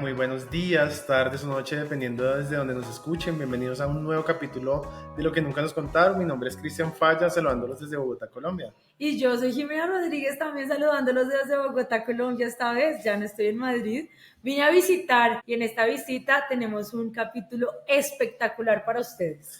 muy buenos días, tardes o noche, dependiendo desde donde nos escuchen. Bienvenidos a un nuevo capítulo de Lo que nunca nos contaron. Mi nombre es Cristian Falla, saludándolos desde Bogotá, Colombia. Y yo soy Jimena Rodríguez, también saludándolos desde Bogotá, Colombia. Esta vez ya no estoy en Madrid, vine a visitar y en esta visita tenemos un capítulo espectacular para ustedes.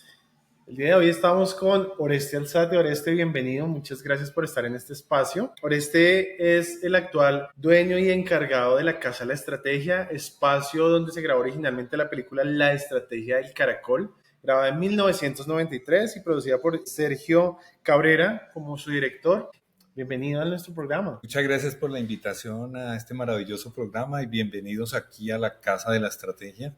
El día de hoy estamos con Oreste Alzate. Oreste, bienvenido, muchas gracias por estar en este espacio. Oreste es el actual dueño y encargado de la Casa La Estrategia, espacio donde se grabó originalmente la película La Estrategia del Caracol, grabada en 1993 y producida por Sergio Cabrera como su director. Bienvenido a nuestro programa. Muchas gracias por la invitación a este maravilloso programa y bienvenidos aquí a la Casa de la Estrategia.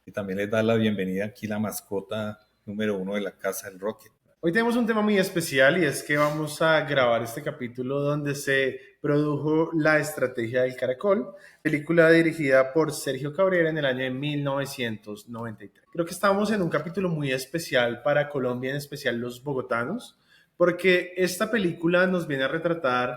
Y también les da la bienvenida aquí la mascota número 1 de la casa, el Rocket. Hoy tenemos un tema muy especial y es que vamos a grabar este capítulo donde se produjo La Estrategia del Caracol, película dirigida por Sergio Cabrera en el año de 1993. Creo que estamos en un capítulo muy especial para Colombia, en especial los bogotanos, porque esta película nos viene a retratar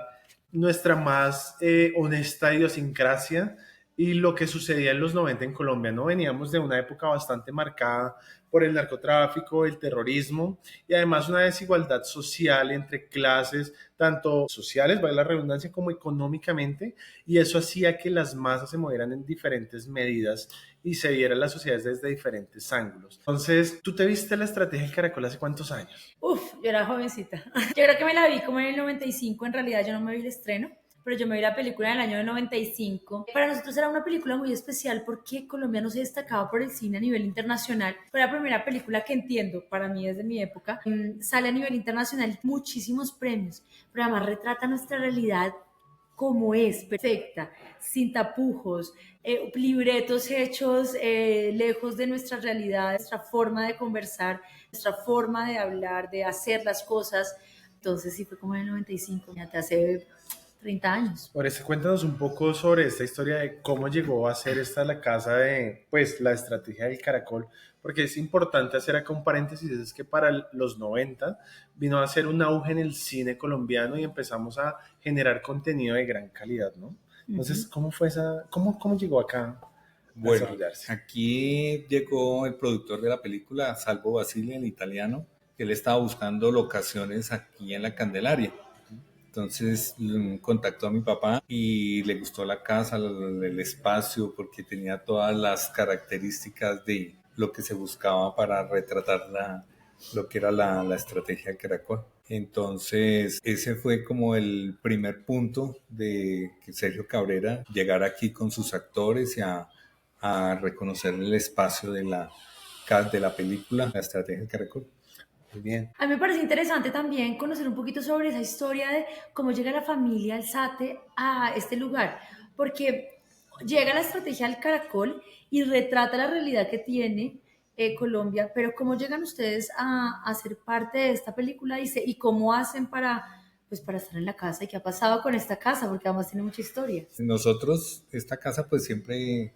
nuestra más honesta idiosincrasia y lo que sucedía en los 90 en Colombia, ¿no? Veníamos de una época bastante marcada por el narcotráfico, el terrorismo y además una desigualdad social entre clases, tanto sociales, vale la redundancia, como económicamente, y eso hacía que las masas se movieran en diferentes medidas y se vieran las sociedades desde diferentes ángulos. Entonces, ¿tú te viste La Estrategia del Caracol hace cuántos años? Yo era jovencita. Yo creo que me la vi como en el 95, en realidad yo no me vi el estreno, pero yo me vi la película del año 95. Para nosotros era una película muy especial porque Colombia no se destacaba por el cine a nivel internacional. Fue la primera película que entiendo, para mí desde mi época, sale a nivel internacional muchísimos premios, pero además retrata nuestra realidad como es, perfecta, sin tapujos, libretos hechos lejos de nuestra realidad, nuestra forma de conversar, nuestra forma de hablar, de hacer las cosas. Entonces sí fue como en el 95, ya te hace 30 años. Por eso cuéntanos un poco sobre esta historia de cómo llegó a ser esta la casa de, pues, La Estrategia del Caracol, porque es importante hacer acá un paréntesis, es que para los 90 vino a ser un auge en el cine colombiano y empezamos a generar contenido de gran calidad, ¿no? Entonces, ¿cómo fue cómo llegó acá a Bueno, desarrollarse? aquí llegó el productor de la película, Salvo Basile, el italiano, que él estaba buscando locaciones aquí en la Candelaria. Entonces contactó a mi papá y le gustó la casa, el espacio, porque tenía todas las características de lo que se buscaba para retratar lo que era la estrategia de Caracol. Entonces, ese fue como el primer punto de que Sergio Cabrera llegara aquí con sus actores y a reconocer el espacio de la película, la estrategia de Caracol. Muy bien. A mí me parece interesante también conocer un poquito sobre esa historia de cómo llega la familia Alzate a este lugar, porque llega la estrategia del Caracol y retrata la realidad que tiene Colombia, pero cómo llegan ustedes a ser parte de esta película y cómo hacen para estar en la casa y qué ha pasado con esta casa, porque además tiene mucha historia. Nosotros, esta casa, pues siempre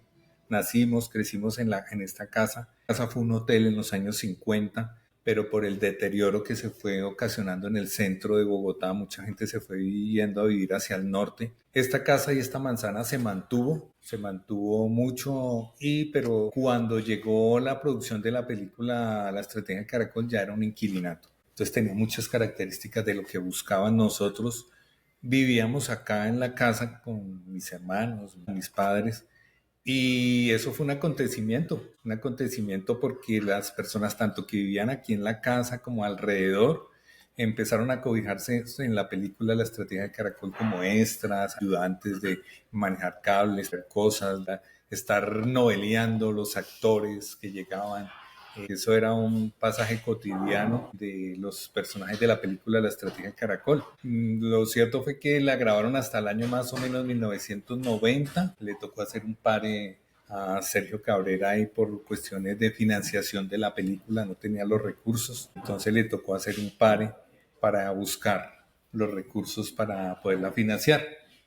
nacimos, crecimos en esta casa. La casa fue un hotel en los años 50, pero por el deterioro que se fue ocasionando en el centro de Bogotá, mucha gente se fue yendo a vivir hacia el norte. Esta casa y esta manzana se mantuvo mucho, pero cuando llegó la producción de la película La Estrategia de Caracol ya era un inquilinato. Entonces tenía muchas características de lo que buscaban nosotros. Vivíamos acá en la casa con mis hermanos, mis padres, y eso fue un acontecimiento porque las personas tanto que vivían aquí en la casa como alrededor empezaron a cobijarse en la película La Estrategia de Caracol como extras, ayudantes de manejar cables, ver cosas, estar noveleando los actores que llegaban. Eso era un pasaje cotidiano de los personajes de la película La Estrategia de Caracol. Lo cierto fue que la grabaron hasta el año más o menos 1990. Le tocó hacer un pare a Sergio Cabrera y por cuestiones de financiación de la película no tenía los recursos. Entonces le tocó hacer un pare para buscar los recursos para poderla financiar.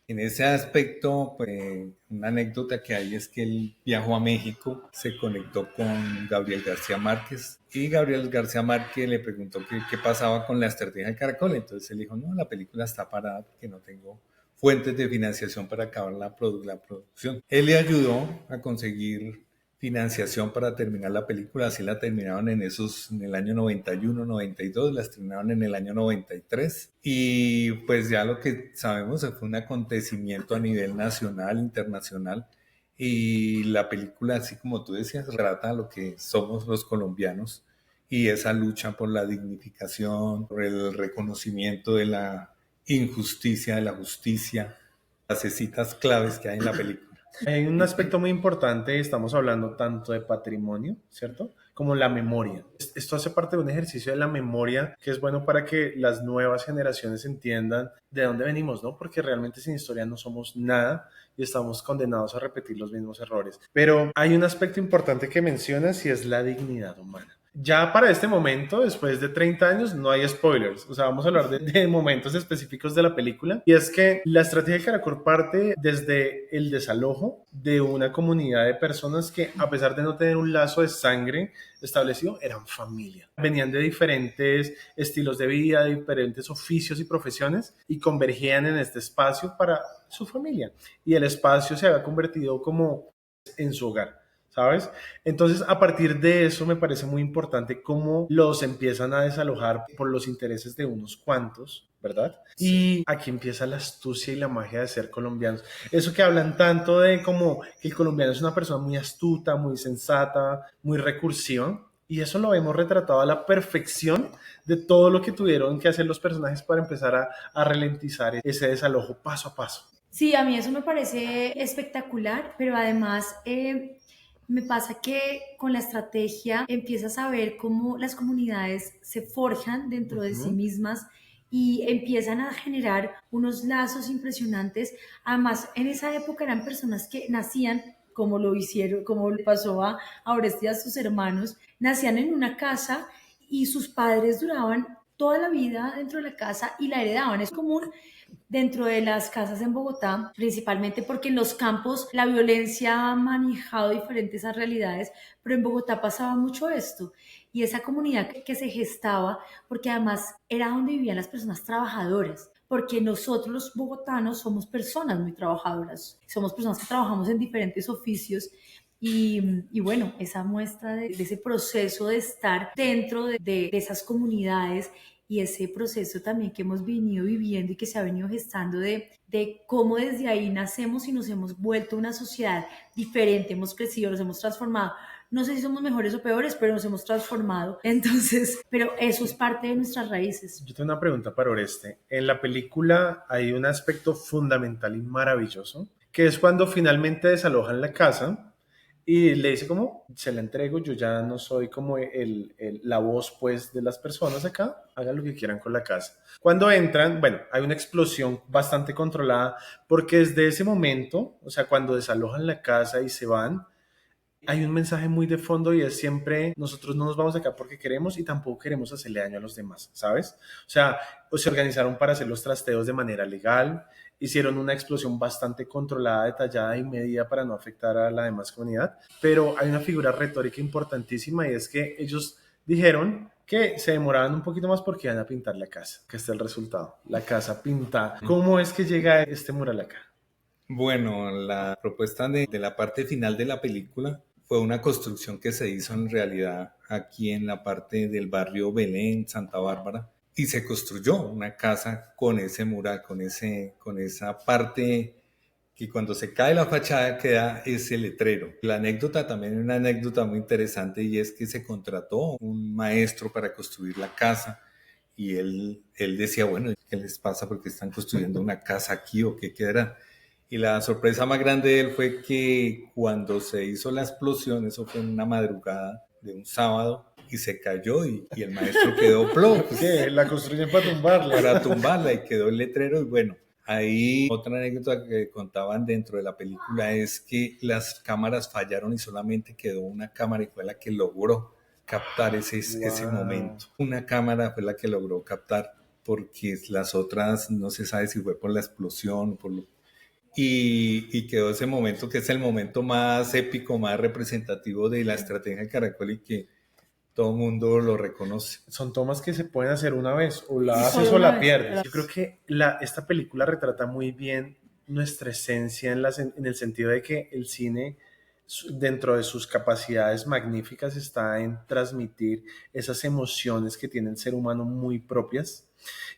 En ese aspecto, pues, una anécdota que hay es que él viajó a México, se conectó con Gabriel García Márquez y Gabriel García Márquez le preguntó qué pasaba con la estrategia de Caracol. Entonces él dijo, no, la película está parada porque no tengo fuentes de financiación para acabar la producción. Él le ayudó a conseguir financiación para terminar la película, así la terminaron en el año 91, 92, la estrenaron en el año 93 y pues ya lo que sabemos fue un acontecimiento a nivel nacional, internacional, y la película, así como tú decías, trata lo que somos los colombianos y esa lucha por la dignificación, por el reconocimiento de la injusticia, de la justicia, las citas claves que hay en la película. Hay un aspecto muy importante, estamos hablando tanto de patrimonio, ¿cierto? Como la memoria. Esto hace parte de un ejercicio de la memoria que es bueno para que las nuevas generaciones entiendan de dónde venimos, ¿no? Porque realmente sin historia no somos nada y estamos condenados a repetir los mismos errores. Pero hay un aspecto importante que mencionas y es la dignidad humana. Ya para este momento, después de 30 años, no hay spoilers. O sea, vamos a hablar de momentos específicos de la película. Y es que la estrategia de Caracol parte desde el desalojo de una comunidad de personas que, a pesar de no tener un lazo de sangre establecido, eran familia. Venían de diferentes estilos de vida, de diferentes oficios y profesiones y convergían en este espacio para su familia. Y el espacio se había convertido como en su hogar. ¿Sabes? Entonces, a partir de eso me parece muy importante cómo los empiezan a desalojar por los intereses de unos cuantos, ¿verdad? Y aquí empieza la astucia y la magia de ser colombianos. Eso que hablan tanto de como que el colombiano es una persona muy astuta, muy sensata, muy recursiva. Y eso lo vemos retratado a la perfección de todo lo que tuvieron que hacer los personajes para empezar a ralentizar ese desalojo paso a paso. Sí, a mí eso me parece espectacular, pero además me pasa que con la estrategia empiezas a ver cómo las comunidades se forjan dentro de sí mismas y empiezan a generar unos lazos impresionantes. Además, en esa época eran personas que nacían, como lo hicieron, como le pasó a Oreste y a sus hermanos, nacían en una casa y sus padres duraban toda la vida dentro de la casa y la heredaban. Es común dentro de las casas en Bogotá, principalmente porque en los campos la violencia ha manejado diferentes realidades, pero en Bogotá pasaba mucho esto y esa comunidad que se gestaba, porque además era donde vivían las personas trabajadoras, porque nosotros los bogotanos somos personas muy trabajadoras, somos personas que trabajamos en diferentes oficios y bueno, esa muestra de ese proceso de estar dentro de esas comunidades y ese proceso también que hemos venido viviendo y que se ha venido gestando de cómo desde ahí nacemos y nos hemos vuelto una sociedad diferente, hemos crecido, nos hemos transformado. No sé si somos mejores o peores, pero nos hemos transformado. Entonces, pero eso es parte de nuestras raíces. Yo tengo una pregunta para Oreste. En la película hay un aspecto fundamental y maravilloso, que es cuando finalmente desalojan la casa y le dice como, se la entrego, yo ya no soy como la voz pues de las personas acá, hagan lo que quieran con la casa. Cuando entran, bueno, hay una explosión bastante controlada porque desde ese momento, o sea, cuando desalojan la casa y se van, hay un mensaje muy de fondo y es siempre nosotros no nos vamos de acá porque queremos y tampoco queremos hacerle daño a los demás, ¿sabes? O sea, se organizaron para hacer los trasteos de manera legal, hicieron una explosión bastante controlada, detallada y medida para no afectar a la demás comunidad, pero hay una figura retórica importantísima y es que ellos dijeron que se demoraban un poquito más porque iban a pintar la casa, que está el resultado, la casa pintada. ¿Cómo es que llega este mural acá? Bueno, la propuesta de la parte final de la película fue una construcción que se hizo en realidad aquí en la parte del barrio Belén, Santa Bárbara, y se construyó una casa con ese mural, con esa parte que cuando se cae la fachada queda ese letrero. La anécdota también es una anécdota muy interesante y es que se contrató un maestro para construir la casa y él decía, bueno, ¿qué les pasa? ¿Porque están construyendo una casa aquí o qué quedará? Y la sorpresa más grande de él fue que cuando se hizo la explosión, eso fue en una madrugada de un sábado, y se cayó y el maestro quedó plop. ¿Qué? La construyen para tumbarla. Para tumbarla y quedó el letrero y bueno. Ahí otra anécdota que contaban dentro de la película es que las cámaras fallaron y solamente quedó una cámara y fue la que logró captar ese momento. Una cámara fue la que logró captar porque las otras no se sabe si fue por la explosión y quedó ese momento que es el momento más épico, más representativo de la estrategia de Caracol y que todo el mundo lo reconoce. Son tomas que se pueden hacer una vez, o la haces solo o una la vez. pierdes. Yo creo que esta película retrata muy bien nuestra esencia en el sentido de que el cine, dentro de sus capacidades magníficas, está en transmitir esas emociones que tiene el ser humano muy propias.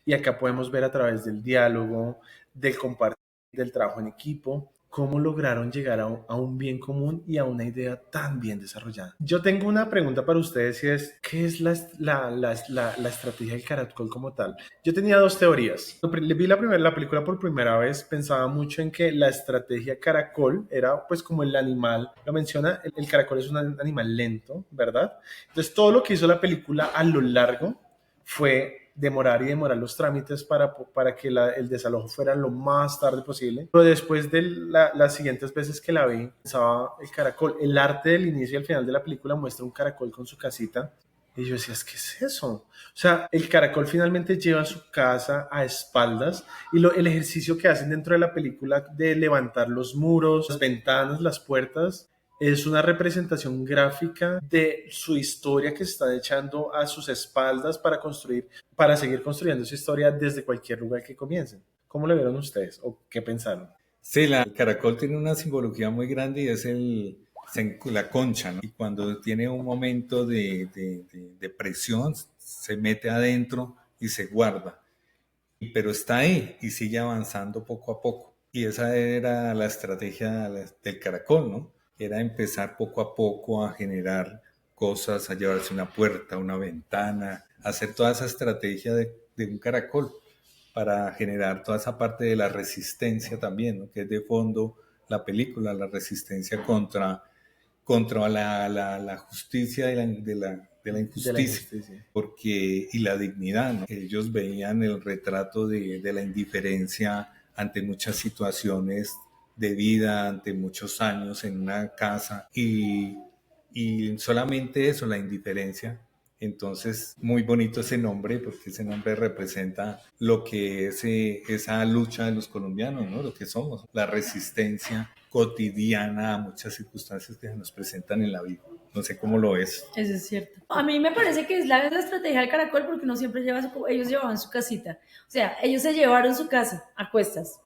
Y acá podemos ver a través del diálogo, del compartir, del trabajo en equipo, cómo lograron llegar a un bien común y a una idea tan bien desarrollada. Yo tengo una pregunta para ustedes y es, ¿qué es la estrategia del caracol como tal? Yo tenía dos teorías. Vi la película por primera vez, pensaba mucho en que la estrategia caracol era pues como el animal, lo menciona, el caracol es un animal lento, ¿verdad? Entonces todo lo que hizo la película a lo largo fue demorar los trámites para que el desalojo fuera lo más tarde posible. Pero después de las siguientes veces que la vi, pensaba el caracol. El arte del inicio y al final de la película muestra un caracol con su casita. Y yo decía, ¿qué es eso? O sea, el caracol finalmente lleva su casa a espaldas y el ejercicio que hacen dentro de la película de levantar los muros, las ventanas, las puertas, es una representación gráfica de su historia que se está echando a sus espaldas para seguir construyendo su historia desde cualquier lugar que comiencen. ¿Cómo lo vieron ustedes o qué pensaron? Sí, el caracol tiene una simbología muy grande y es la concha, ¿no? Y cuando tiene un momento de presión, se mete adentro y se guarda. Pero está ahí y sigue avanzando poco a poco. Y esa era la estrategia del caracol, ¿no? Era empezar poco a poco a generar cosas, a llevarse una puerta, una ventana, hacer toda esa estrategia de un caracol para generar toda esa parte de la resistencia también, ¿no? Que es de fondo la película, la resistencia contra la justicia de la injusticia, y la dignidad, ¿no? Ellos veían el retrato de la indiferencia ante muchas situaciones de vida, ante muchos años en una casa y solamente eso, la indiferencia. Entonces, muy bonito ese nombre, porque ese nombre representa lo que es esa lucha de los colombianos, ¿no? Lo que somos, la resistencia cotidiana a muchas circunstancias que se nos presentan en la vida. No sé cómo lo ves. Eso es cierto. A mí me parece que es la estrategia del caracol porque no siempre ellos llevaban su casita. O sea, ellos se llevaron su casa a cuestas.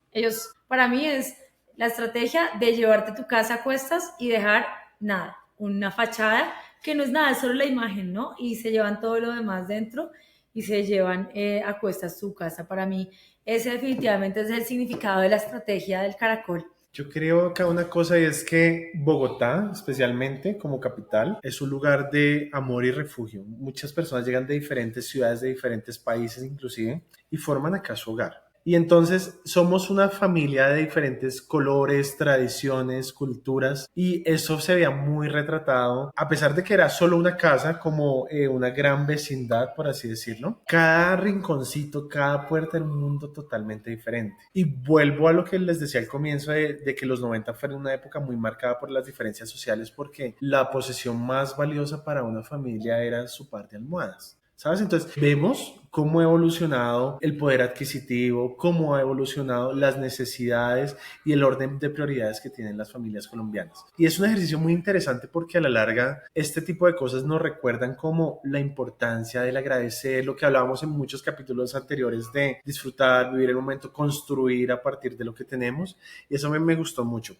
Para mí es la estrategia de llevarte tu casa a cuestas y dejar nada, una fachada que no es nada, es solo la imagen, ¿no? Y se llevan todo lo demás dentro y se llevan a cuestas su casa. Para mí, ese definitivamente es el significado de la estrategia del caracol. Yo creo acá una cosa y es que Bogotá, especialmente como capital, es un lugar de amor y refugio. Muchas personas llegan de diferentes ciudades, de diferentes países inclusive, y forman acá su hogar. Y entonces somos una familia de diferentes colores, tradiciones, culturas, y eso se veía muy retratado, a pesar de que era solo una casa, como una gran vecindad, por así decirlo. Cada rinconcito, cada puerta era un mundo totalmente diferente. Y vuelvo a lo que les decía al comienzo de que los 90 fueron una época muy marcada por las diferencias sociales, porque la posesión más valiosa para una familia era su par de almohadas. ¿Sabes? Entonces vemos cómo ha evolucionado el poder adquisitivo, cómo ha evolucionado las necesidades y el orden de prioridades que tienen las familias colombianas. Y es un ejercicio muy interesante porque a la larga este tipo de cosas nos recuerdan como la importancia del agradecer, lo que hablábamos en muchos capítulos anteriores de disfrutar, vivir el momento, construir a partir de lo que tenemos. Y eso me gustó mucho.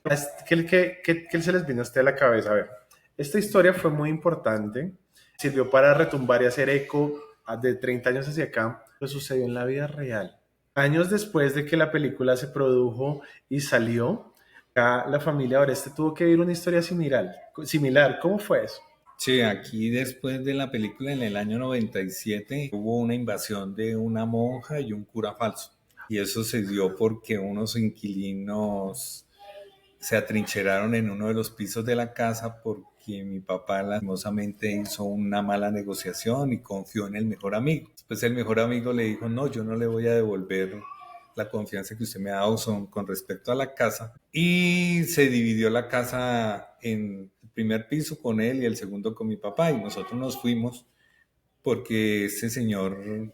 ¿Qué se les vino a usted a la cabeza? A ver, esta historia fue muy importante. Sirvió para retumbar y hacer eco de 30 años hacia acá, lo sucedió en la vida real. Años después de que la película se produjo y salió, acá la familia Oreste tuvo que vivir una historia similar. ¿Cómo fue eso? Sí, aquí después de la película en el año 97 hubo una invasión de una monja y un cura falso. Y eso se dio porque unos inquilinos se atrincheraron en uno de los pisos de la casa porque mi papá lastimosamente hizo una mala negociación y confió en el mejor amigo. Después el mejor amigo le dijo, no, yo no le voy a devolver la confianza que usted me ha dado con respecto a la casa. Y se dividió la casa en el primer piso con él y el segundo con mi papá. Y nosotros nos fuimos porque ese señor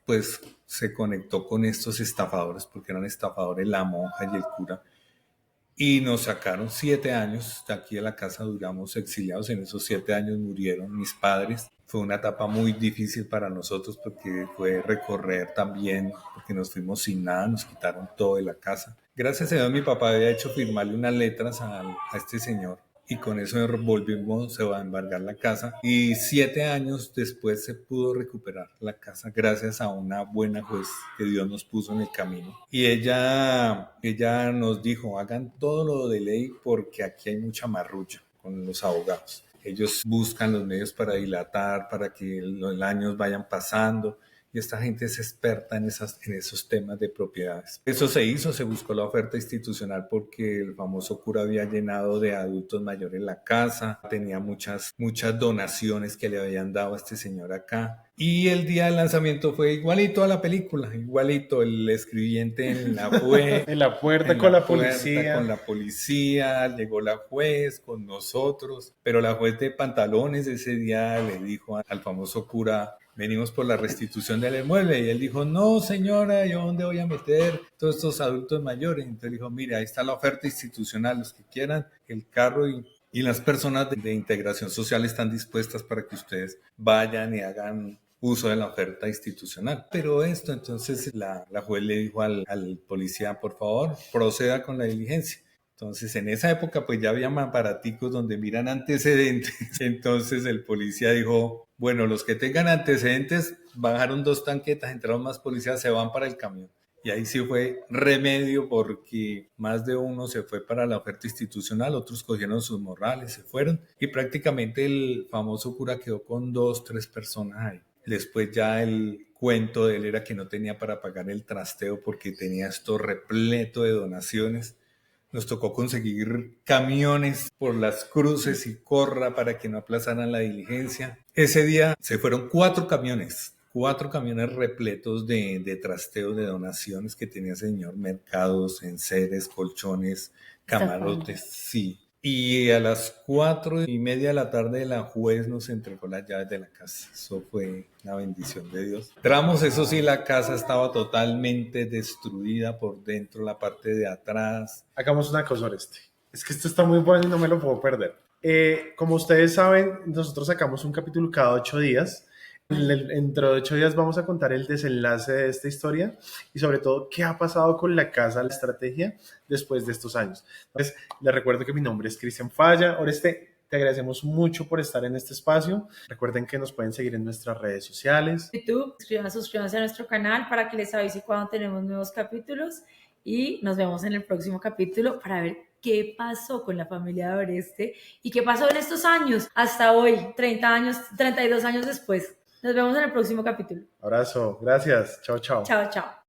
pues se conectó con estos estafadores, porque eran estafadores la monja y el cura. Y nos sacaron 7 años de aquí de la casa, duramos exiliados. En esos 7 años murieron mis padres Fue una etapa muy difícil para nosotros porque fue recorrer también, porque nos fuimos sin nada, nos quitaron todo de la casa. Gracias a Dios mi papá había hecho firmarle unas letras a este señor y con eso volvimos a embargar la casa y 7 años después se pudo recuperar la casa gracias a una buena juez que Dios nos puso en el camino. Y ella nos dijo, hagan todo lo de ley porque aquí hay mucha marrulla con los abogados. Ellos buscan los medios para dilatar, para que los años vayan pasando y esta gente es experta en esos temas de propiedades. Eso se hizo, se buscó la oferta institucional porque el famoso cura había llenado de adultos mayores la casa, tenía muchas donaciones que le habían dado a este señor acá. Y el día del lanzamiento fue igualito a la película, igualito, el escribiente en la juez, En la puerta con la policía. con la policía, llegó la juez con nosotros, pero la juez de pantalones ese día le dijo al famoso cura, venimos por la restitución del inmueble, y él dijo, no señora, ¿yo dónde voy a meter todos estos adultos mayores? Entonces dijo, mira, ahí está la oferta institucional, los que quieran el carro y las personas de integración social están dispuestas para que ustedes vayan y hagan uso de la oferta institucional. Pero entonces la juez le dijo al policía, por favor, proceda con la diligencia. Entonces, en esa época, pues ya había aparaticos donde miran antecedentes. Entonces, el policía dijo, bueno, los que tengan antecedentes, bajaron 2 tanquetas, entraron más policías, se van para el camión. Y ahí sí fue remedio porque más de uno se fue para la oferta institucional, otros cogieron sus morrales, se fueron y prácticamente el famoso cura quedó con 2, 3 personas ahí. Después ya el cuento de él era que no tenía para pagar el trasteo porque tenía esto repleto de donaciones. Nos tocó conseguir camiones por las cruces y corra para que no aplazaran la diligencia. Ese día se fueron 4 camiones repletos de trasteos de donaciones que tenía el señor, mercados, enseres, colchones, camarotes, sí. Y a las 4:30 de la tarde la juez nos entregó las llaves de la casa. Eso fue la bendición de Dios. Entramos, eso sí, la casa estaba totalmente destruida por dentro, la parte de atrás. Hagamos una cosa, Oreste. Es que esto está muy bueno y no me lo puedo perder. Como ustedes saben, nosotros sacamos un capítulo cada 8 días. Dentro de 8 días vamos a contar el desenlace de esta historia y sobre todo qué ha pasado con la casa, la estrategia después de estos años. Entonces, les recuerdo que mi nombre es Cristian Falla. Oreste, te agradecemos mucho por estar en este espacio. Recuerden que nos pueden seguir en nuestras redes sociales. YouTube, suscríbanse a nuestro canal para que les avise cuando tenemos nuevos capítulos y nos vemos en el próximo capítulo para ver qué pasó con la familia de Oreste y qué pasó en estos años hasta hoy, 32 años después. Nos vemos en el próximo capítulo. Abrazo, gracias. Chao, chao. Chao, chao.